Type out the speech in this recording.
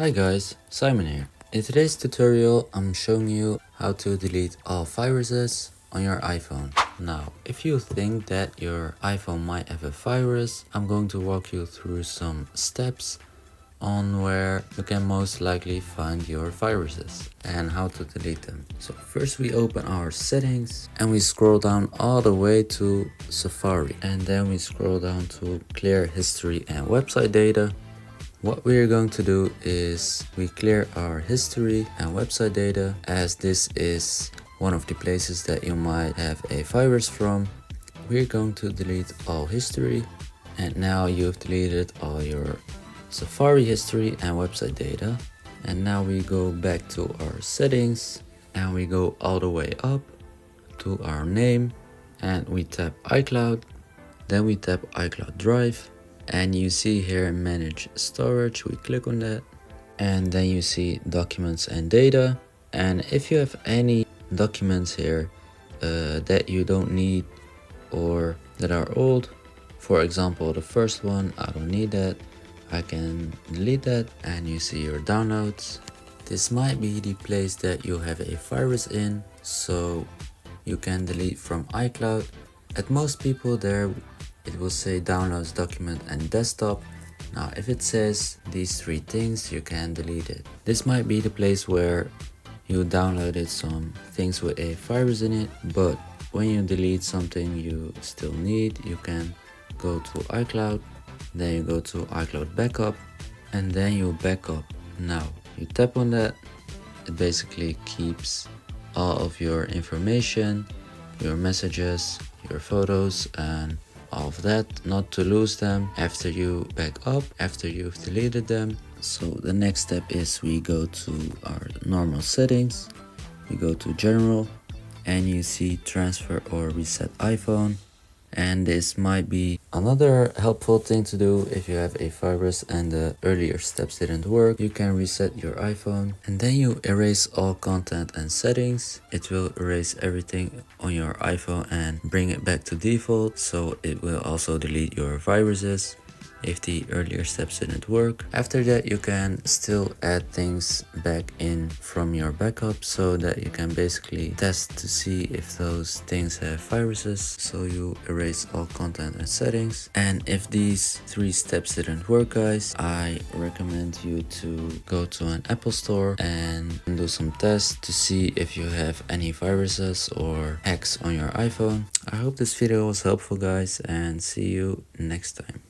Hi guys, Simon here. In today's tutorial, I'm showing you how to delete all viruses on your iPhone. Now, if you think that your iPhone might have a virus, I'm going to walk you through some steps on where you can most likely find your viruses and how to delete them. So first we open our settings and we scroll down all the way to Safari, and then we scroll down to clear history and website data. What we're going to do is we clear our history and website data, as this is one of the places that you might have a virus from. We're going to delete all history, and now you've deleted all your Safari history and website data. And now we go back to our settings and we go all the way up to our name and we tap iCloud, then we tap iCloud Drive. And you see here manage storage, we click on that, and then you see documents and data. And if you have any documents here that you don't need or that are old, for example the first one, I don't need that, I can delete that. And you see your downloads. This might be the place that you have a virus in, so you can delete from iCloud. At most people there it will say downloads, document and desktop. Now if it says these three things, you can delete it. This might be the place where you downloaded some things with a virus in it, but when you delete something you still need, you can go to iCloud, then you go to iCloud backup, and then you back up. Now you tap on that, it basically keeps all of your information, your messages, your photos and all of that, not to lose them after you back up, after you've deleted them. So the next step is we go to our normal settings, we go to general, and you see transfer or reset iPhone. And this might be another helpful thing to do if you have a virus and the earlier steps didn't work. You can reset your iPhone and then you erase all content and settings. It will erase everything on your iPhone and bring it back to default, so it will also delete your viruses if the earlier steps didn't work. After that you can still add things back in from your backup, so that you can basically test to see if those things have viruses. So you erase all content and settings. And if these three steps didn't work guys, I recommend you to go to an Apple store and do some tests to see if you have any viruses or hacks on your iPhone. I hope this video was helpful guys, and see you next time.